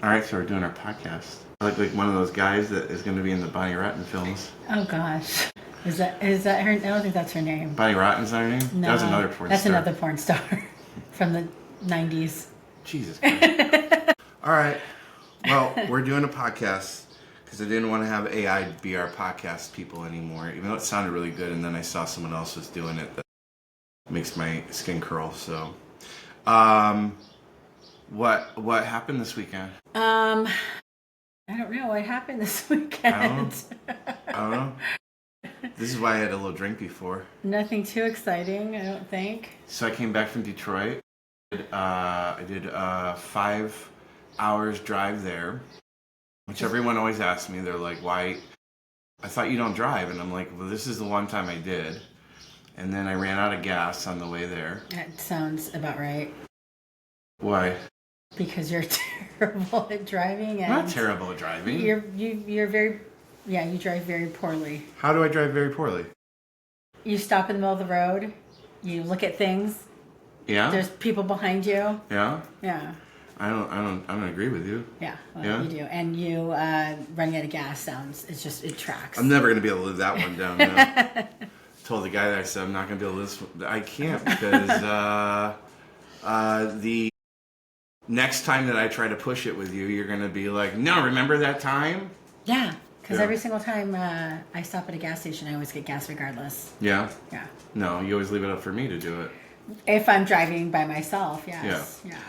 All right, so we're doing our podcast. I look like one of those guys that is going to be in the Bonnie Rotten films. Oh gosh, is that her? I don't think that's her name. Bonnie Rotten's not her name? No, that was another porn that's star. another porn star from the 90s. Jesus Christ. All right. Well, we're doing a podcast because I didn't want to have AI be our podcast people anymore, even though it sounded really good, and then I saw someone else was doing it that makes my skin curl. So, what happened this weekend? I don't know what happened this weekend. I don't know. This is why I had a little drink before. Nothing too exciting, I don't think. So I came back from Detroit. I did 5 hours drive there, which everyone always asks me. They're like, why? I thought you don't drive. And I'm like, well, this is the one time I did. And then I ran out of gas on the way there. That sounds about right. Why? Because you're terrible at driving. And I'm not terrible at driving. You're very, you drive very poorly. How do I drive very poorly? You stop in the middle of the road. You look at things. Yeah. There's people behind you. Yeah. Yeah. I don't agree with you. Yeah. Well, Yeah? you do. And you running out of gas it tracks. I'm never gonna be able to live that one down. No. Told the guy that I said I'm not gonna be able to live. I can't because the next time that I try to push it with you, you're gonna be like, no, remember that time? Yeah. Because Yeah. every single time I stop at a gas station, I always get gas regardless. Yeah. Yeah. No, you always leave it up for me to do it. If I'm driving by myself, yes. Yeah.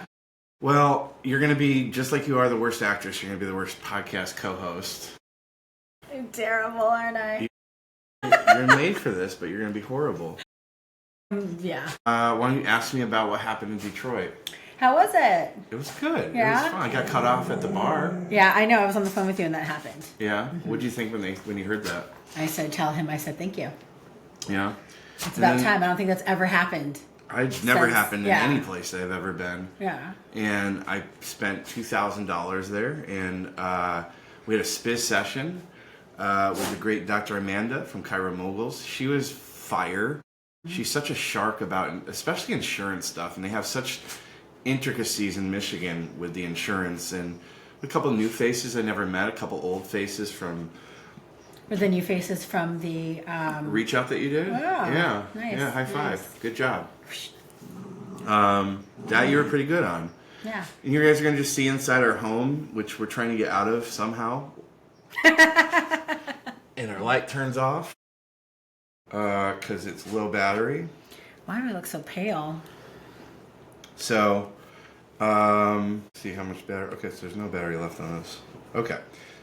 Well, you're going to be, just like you are the worst actress, you're going to be the worst podcast co-host. I'm terrible, aren't I? You're made for this, but you're going to be horrible. Yeah. Why don't you ask me about what happened in Detroit? How was it? It was good. Yeah? It was fun. I got cut off at the bar. Yeah, I know. I was on the phone with you when that happened. Yeah? What'd you think when you heard that? I said, thank you. Yeah? It's about time. I don't think that's ever happened. It's never happened in yeah. any place I've ever been. Yeah. And I spent $2,000 there, and we had a spiz session with the great Dr. Amanda from Chiro Moguls. She was fire. She's such a shark about, especially insurance stuff, and they have such intricacies in Michigan with the insurance, and a couple new faces I never met, a couple old faces from... Were the new faces from the... reach out that you did? Oh, yeah. Nice. Yeah, high five. Nice. Good job. That you were pretty good on. Yeah. And you guys are going to just see inside our home, which we're trying to get out of somehow. And our light turns off because it's low battery. Why do I look so pale? So, see how much battery. Okay, so there's no battery left on this. Okay.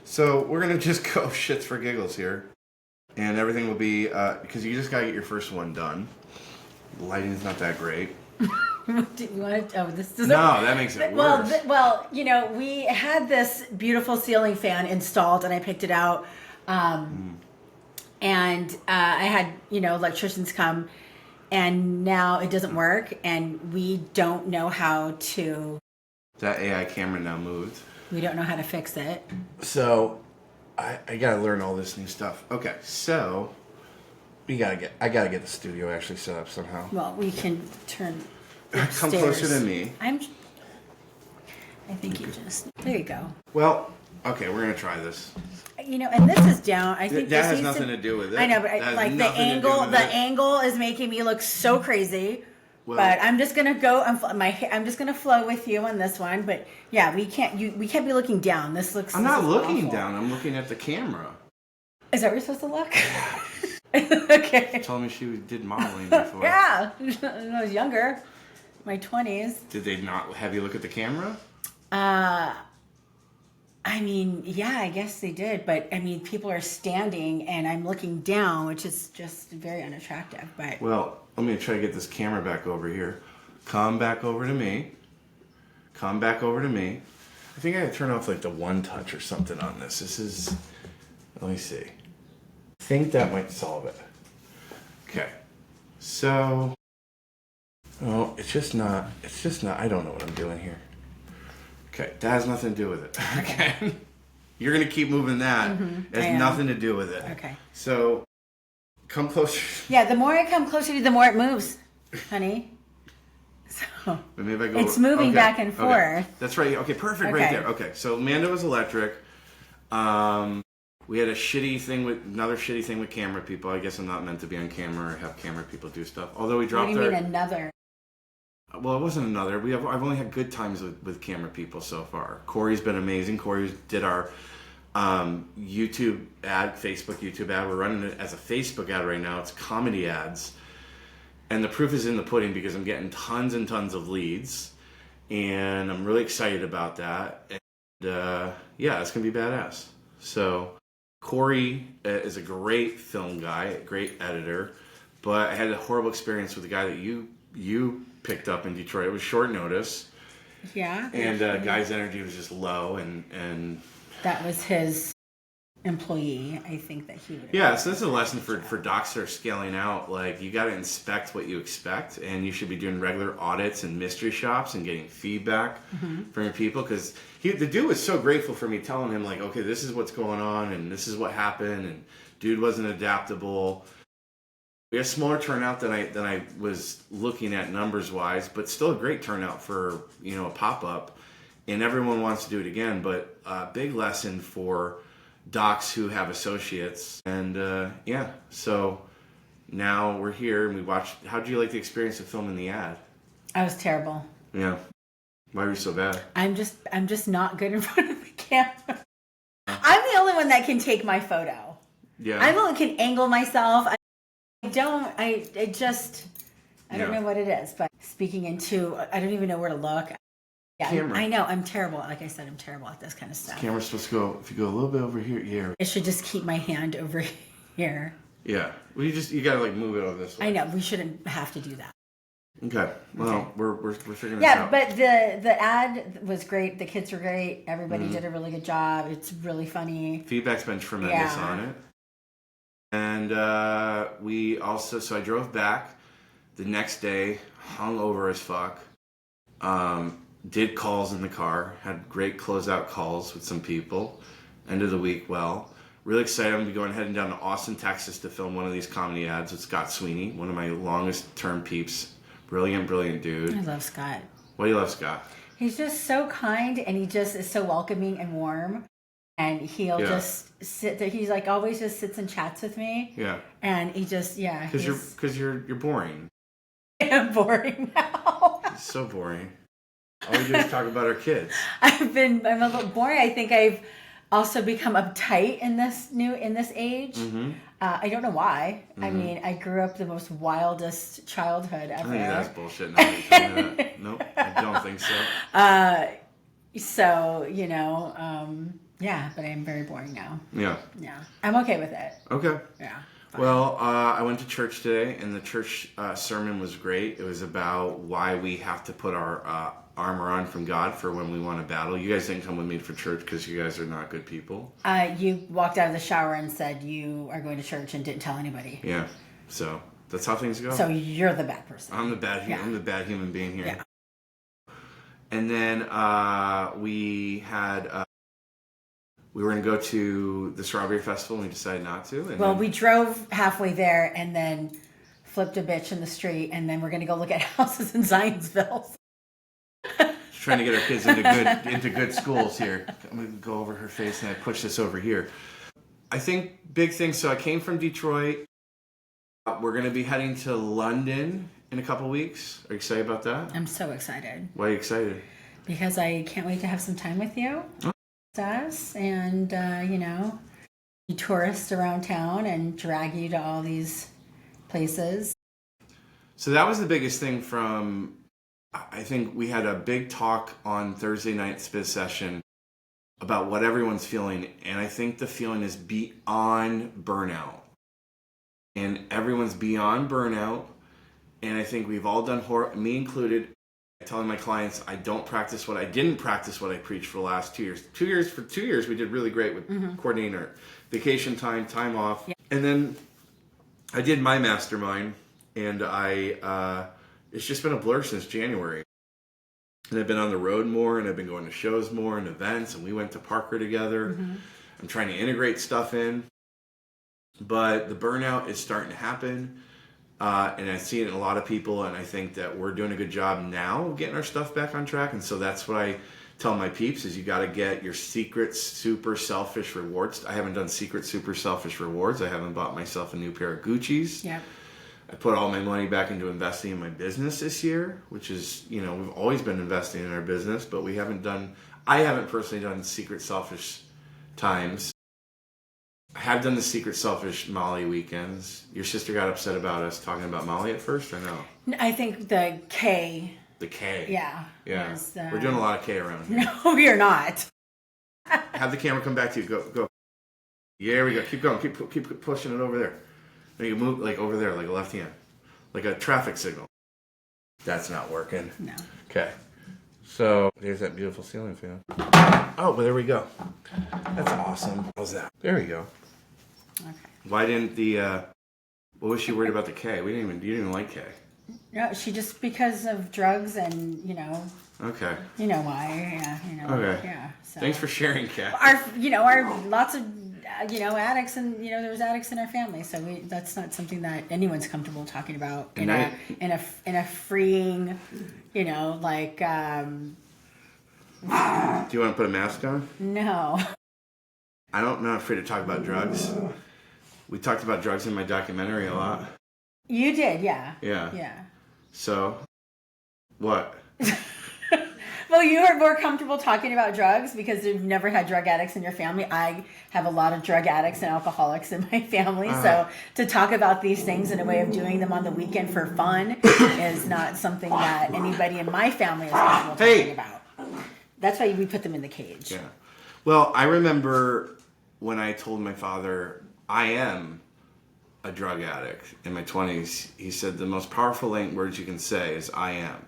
So we're going to just go shits for giggles here. And everything will be, because you just got to get your first one done. The lighting's not that great. Do you want to? Oh, this doesn't. No, that makes it worse. Well, we had this beautiful ceiling fan installed, and I picked it out, and I had electricians come, and now it doesn't work, and we don't know how to. That AI camera now moved. We don't know how to fix it. So, I gotta learn all this new stuff. Okay, so I gotta get the studio actually set up somehow. Well, we can turn. Come upstairs. closer to me. I think you just. There you go. Well, okay, we're gonna try this. And this is down. I think that this has nothing to do with it. I know, but the angle is making me look so crazy. Well, but I'm just gonna go. I'm just gonna flow with you on this one. But yeah, we can't be looking down. This looks. I'm not looking awful. down. I'm looking at the camera. Is that where you're supposed to look? Okay. She told me she did modeling before. Yeah, when I was younger, my 20s. Did they not have you look at the camera? I mean, yeah, I guess they did. But I mean, people are standing, and I'm looking down, which is just very unattractive. But well, let me try to get this camera back over here. Come back over to me. Come back over to me. I think I gotta turn off like the one touch or something on this. This is, let me see. I think that might solve it. Okay. So, oh, it's just not, I don't know what I'm doing here. Okay, that has nothing to do with it. Okay. You're gonna keep moving that. Mm-hmm. It has nothing to do with it. Okay. So, come closer. Yeah, the more I come closer to you, the more it moves, honey. So But maybe I go. it's moving okay, back and okay. forth. That's right. Okay, perfect. Okay. Right there. Okay, so Amanda was electric. We had another shitty thing with camera people. I guess I'm not meant to be on camera or have camera people do stuff. Although we dropped What do you mean another? Well, it wasn't another. I've only had good times with camera people so far. Corey's been amazing. Corey did our YouTube ad, Facebook YouTube ad. We're running it as a Facebook ad right now. It's comedy ads. And the proof is in the pudding because I'm getting tons and tons of leads. And I'm really excited about that. And yeah, it's going to be badass. So Corey is a great film guy, a great editor. But I had a horrible experience with the guy that you picked up in Detroit. It was short notice. Yeah. And guy's energy was just low. And that was his employee. I think that he would. Yeah, so this is a lesson for docs that are scaling out. Like, you got to inspect what you expect, and you should be doing regular audits and mystery shops and getting feedback from your people. Because the dude was so grateful for me telling him, like, okay, this is what's going on, and this is what happened, and dude wasn't adaptable. We had a smaller turnout than I was looking at numbers wise, but still a great turnout for a pop up, and everyone wants to do it again. But a big lesson for docs who have associates, and yeah, so now we're here and we watched. How did you like the experience of filming the ad? I was terrible. Yeah, why were you so bad? I'm just not good in front of the camera. I'm the only one that can take my photo. Yeah, I'm the one that can angle myself. I don't know what it is, but speaking into, I don't even know where to look. Yeah, I know. I'm terrible. Like I said, I'm terrible at this kind of stuff. The camera's supposed to go, if you go a little bit over here, yeah. I should just keep my hand over here. Yeah. Well, you gotta like move it over this way. I know. We shouldn't have to do that. Okay. Well, we're figuring this Yeah, out. but the ad was great. The kids were great. Everybody did a really good job. It's really funny. Feedback's been tremendous on it. And we also, so I drove back the next day, hung over as fuck. Did calls in the car, had great closeout calls with some people. End of the week, well. Really excited. I'm going to be heading down to Austin, Texas to film one of these comedy ads with Scott Sweeney, one of my longest term peeps. Brilliant dude. I love Scott. Why do you love Scott? He's just so kind, and he just is so welcoming and warm. And he'll just sit there. He's like always just sits and chats with me. Yeah. And he just, Because you're boring. I'm boring now. It's so boring. All we do is talk about our kids. I'm a little boring. I think I've also become uptight in this age. Mm-hmm. I don't know why. Mm-hmm. I mean, I grew up the most wildest childhood ever. I think that's bullshit. Now that you tell me that. Nope, I don't think so. So, yeah, but I'm very boring now. Yeah. Yeah. I'm okay with it. Okay. Yeah. Fine. Well, I went to church today, and the church sermon was great. It was about why we have to put our armor on from God for when we want to battle. You guys didn't come with me for church because you guys are not good people. You walked out of the shower and said you are going to church and didn't tell anybody. Yeah. So that's how things go. So you're the bad person. I'm the bad human being here. Yeah. And then we had... we were going to go to the Strawberry Festival, and we decided not to. And we drove halfway there and then flipped a bitch in the street, and then we're going to go look at houses in Zionsville. Trying to get our kids into good schools here. I'm going to go over her face, and I push this over here. I think big things. So I came from Detroit. We're going to be heading to London in a couple weeks. Are you excited about that? I'm so excited. Why are you excited? Because I can't wait to have some time with you. Us and be tourists around town and drag you to all these places. So that was the biggest thing from, I think we had a big talk on Thursday night's biz session about what everyone's feeling, and I think the feeling is beyond burnout. And everyone's beyond burnout, and I think we've all done me included, telling my clients I didn't practice what I preached for the last 2 years. For 2 years we did really great with coordinating our vacation time off. Yeah. And then I did my mastermind, and it's just been a blur since January. And I've been on the road more, and I've been going to shows more and events, and we went to Parker together. Mm-hmm. I'm trying to integrate stuff in. But the burnout is starting to happen. And I see it in a lot of people, and I think that we're doing a good job now of getting our stuff back on track. And so that's what I tell my peeps is you got to get your secret super selfish rewards. I haven't done secret super selfish rewards. I haven't bought myself a new pair of Gucci's. Yeah. I put all my money back into investing in my business this year, which is, you know, we've always been investing in our business, but I haven't personally done secret selfish times. I have done the secret selfish Molly weekends. Your sister got upset about us talking about Molly at first, or no? I think the K. The K. Yeah. Yeah. We're doing a lot of K around here. No, you're not. Have the camera come back to you. Go. There we go. Keep going. Keep pushing it over there. Then you move like over there, like a left hand. Like a traffic signal. That's not working. No. Okay. So there's that beautiful ceiling fan. Oh, well, there we go. That's awesome. How's that? There we go. Okay. Why didn't what was she worried about the K? You didn't even like K. No, she just because of drugs and, you know. Okay. You know why. Yeah, you know. Okay. Yeah. So. Thanks for sharing, Kat. Our lots of, addicts, and, there was addicts in our family. So that's not something that anyone's comfortable talking about in a freeing, like. Do you want to put a mask on? No. I'm not afraid to talk about drugs. We talked about drugs in my documentary a lot. You did, yeah. Yeah. Yeah. So, what? Well, you are more comfortable talking about drugs because you've never had drug addicts in your family. I have a lot of drug addicts and alcoholics in my family. So to talk about these things in a way of doing them on the weekend for fun is not something that anybody in my family is comfortable talking about. That's why we put them in the cage. Yeah. Well, I remember when I told my father I am a drug addict in my 20s, he said the most powerful words you can say is I am.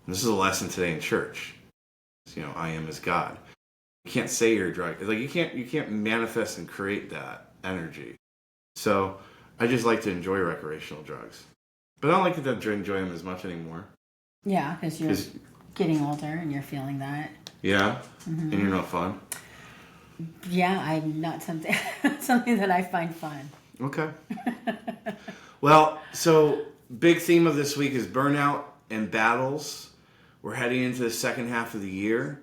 And this is a lesson today in church. I am as God. You can't say you're a drug. Like you can't manifest and create that energy. So I just like to enjoy recreational drugs. But I don't like to enjoy them as much anymore. Yeah, because you're getting older and you're feeling that. Yeah? Mm-hmm. And you're not fun? Yeah, I'm not something that I find fun. Okay. Well, so big theme of this week is burnout and battles. We're heading into the second half of the year,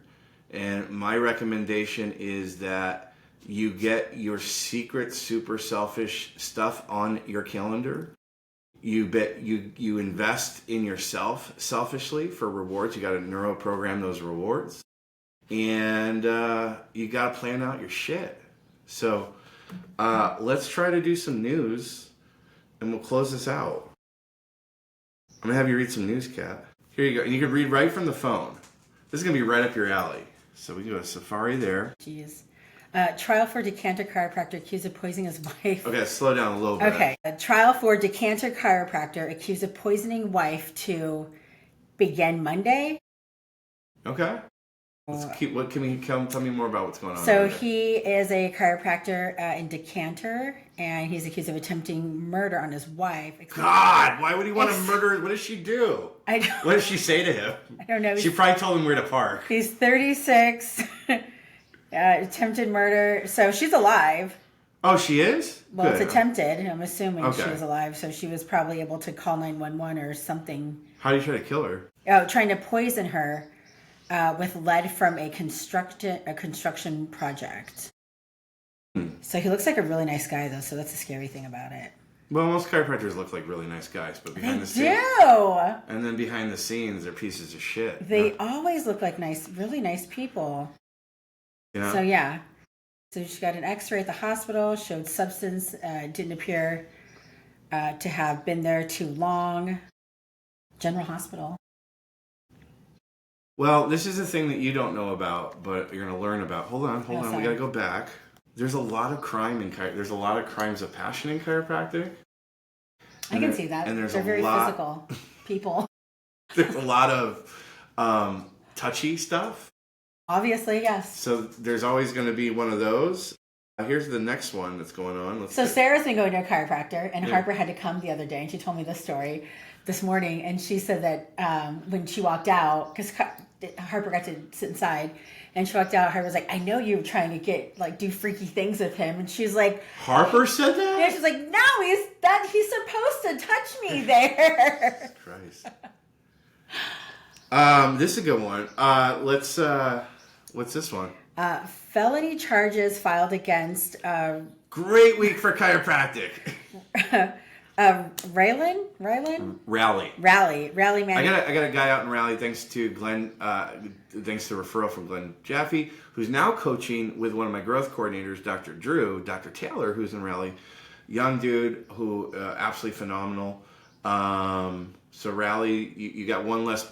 and my recommendation is that you get your secret super selfish stuff on your calendar. You invest in yourself selfishly for rewards. You got to neuroprogram those rewards, and you got to plan out your shit. So let's try to do some news, and we'll close this out. I'm gonna have you read some news, Kat. Here you go, and you can read right from the phone. This is gonna be right up your alley. So we can go to Safari there. Jeez. Trial for Decanter chiropractor accused of poisoning his wife. Okay, slow down a little bit. Okay. A trial for Decanter chiropractor accused of poisoning wife to begin Monday. Okay. What can you tell me more about what's going on? So he is a chiropractor in Decanter, and he's accused of attempting murder on his wife. God, why would he want to murder? What does she do? I don't. What does she say to him? I don't know. She probably told him where to park. He's 36. Attempted murder. So she's alive. Oh, she is? Well, Good. it's attempted. I'm assuming Okay. she was alive, so she was probably able to call 911 or something. How do you try to kill her? Oh, trying to poison her with lead from a construction project. So he looks like a really nice guy, though. So that's a scary thing about it. Well, most chiropractors look like really nice guys, but behind the scenes, and then behind the scenes, they're pieces of shit. They always look like really nice people. Yeah. So yeah. So she got an X-ray at the hospital, showed substance, didn't appear to have been there too long. General Hospital. Well, this is a thing that you don't know about, but you're going to learn about. Hold on. We got to go back. There's a lot of crime in there's a lot of crimes of passion in chiropractic. I can see that. And they're very physical people. There's a lot of touchy stuff. Obviously, yes. So there's always going to be one of those. Here's the next one that's going on. Sarah's been going to a chiropractor, and Harper had to come the other day, and she told me this story this morning, and she said that when she walked out, because Harper got to sit inside, and she walked out. Harper was like, "I know you were trying to get like do freaky things with him," and she's like, Harper said that? Yeah, she's like, "No, he's supposed to touch me there." Christ. This is a good one. What's this one? Felony charges filed against Great week for chiropractic. Raylan Rally man. I got a guy out in Raleigh, thanks to Glenn, thanks to referral from Glenn Jaffe, who's now coaching with one of my growth coordinators, Dr. Taylor, who's in Raleigh. Young dude who absolutely phenomenal. So Raleigh, you got one less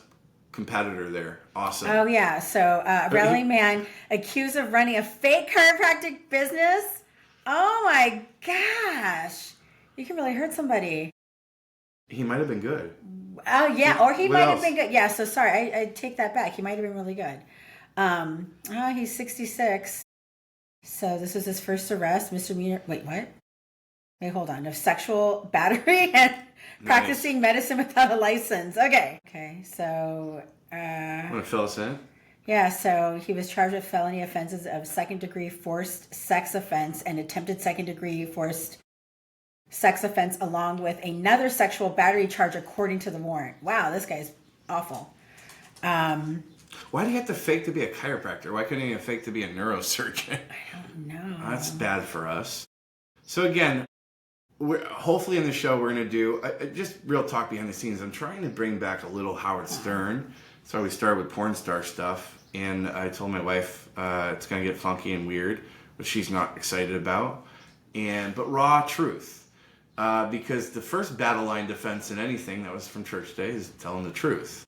competitor there. Awesome. Oh yeah. So Raleigh man accused of running a fake chiropractic business. Oh my gosh. You can really hurt somebody. He might have been good. Oh yeah, or he What might else? have been good. Yeah, so sorry, I take that back. He might have been really good. He's 66. So this was his first arrest, misdemeanor. Wait, what? Wait, hold on. Of sexual battery and practicing medicine without a license. Okay. So Want to fill us in? yeah, so he was charged with felony offenses of second-degree forced sex offense and attempted second-degree forced sex offense, along with another sexual battery charge, according to the warrant. Wow, this guy's awful. Why do you have to fake to be a chiropractor? Why couldn't you fake to be a neurosurgeon? I don't know. That's bad for us. So again, hopefully in the show we're going to do just real talk behind the scenes. I'm trying to bring back a little Howard Stern. So we started with porn star stuff, and I told my wife it's going to get funky and weird, which she's not excited about. But raw truth. Because the first battle line defense in anything that was from church day is telling the truth.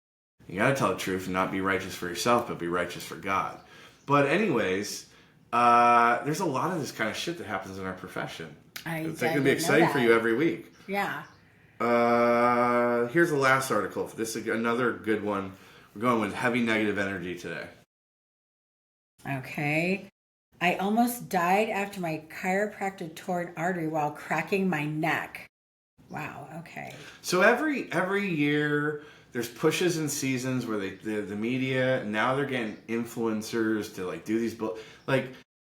You got to tell the truth and not be righteous for yourself, but be righteous for God. But anyways, there's a lot of this kind of shit that happens in our profession. It's going to be exciting for you every week. Yeah. Here's the last article. This is another good one. We're going with heavy negative energy today. Okay. I almost died after my chiropractor tore an artery while cracking my neck. Wow. Okay. So every year there's pushes and seasons where the media, now they're getting influencers to like do these like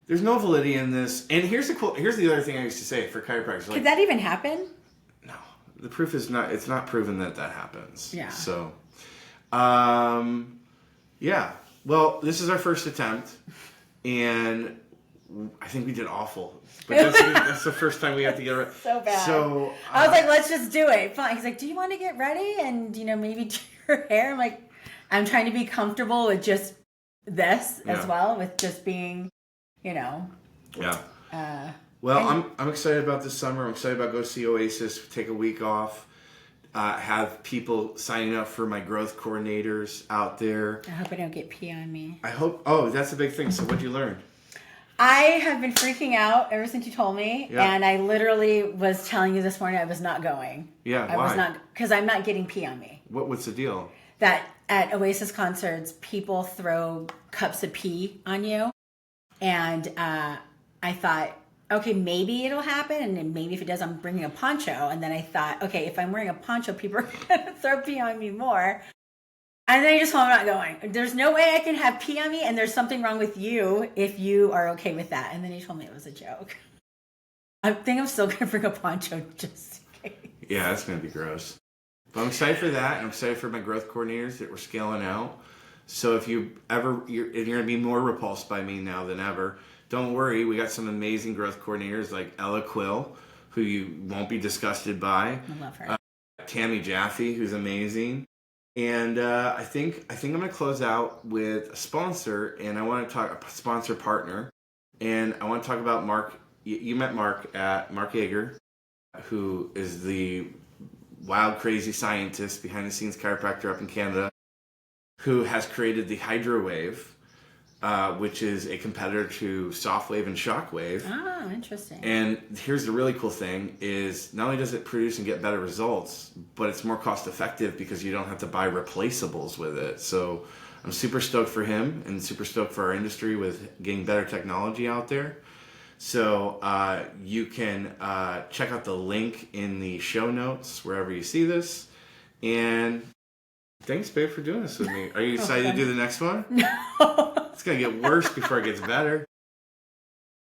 there's no validity in this. And here's the other thing I used to say for chiropractors. Like, could that even happen? No. The proof is it's not proven that happens. Yeah. So yeah. Well, this is our first attempt. And I think we did awful. But that's the first time we have to get it. So bad. So I was like, let's just do it. Fine. He's like, do you want to get ready and, maybe do your hair? I'm like, I'm trying to be comfortable with just this as well, with just being, Yeah. Well, I'm excited about this summer. I'm excited about go see Oasis, take a week off, have people signing up for my growth coordinators out there. I hope I don't get pee on me. I hope. Oh, that's a big thing. So what'd you learn? I have been freaking out ever since you told me, and I literally was telling you this morning I was not going. Yeah, I was not, because I'm not getting pee on me. What's the deal? That at Oasis concerts, people throw cups of pee on you, and I thought, okay, maybe it'll happen, and then maybe if it does, I'm bringing a poncho. And then I thought, okay, if I'm wearing a poncho, people are going to throw pee on me more. And then I just told him I'm not going. There's no way I can have pee on me, and there's something wrong with you if you are okay with that. And then he told me it was a joke. I think I'm still going to bring a poncho just in case. Yeah, that's going to be gross. But I'm excited for that, and I'm excited for my growth coordinators that we're scaling out. So if you're going to be more repulsed by me now than ever, don't worry. We got some amazing growth coordinators like Ella Quill, who you won't be disgusted by. I love her. Tammy Jaffe, who's amazing. And I think I'm going to close out with a sponsor, and I want to talk a sponsor partner, and I want to talk about Mark. You met Mark at Mark Yeager, who is the wild, crazy scientist behind the scenes chiropractor up in Canada, who has created the Hydrowave, which is a competitor to Softwave and Shockwave. Oh, interesting. And here's the really cool thing is not only does it produce and get better results, but it's more cost effective because you don't have to buy replaceables with it. So I'm super stoked for him and super stoked for our industry with getting better technology out there. So you can check out the link in the show notes wherever you see this. And Thanks, babe, for doing this with me. Are you excited to do the next one? No. It's going to get worse before it gets better.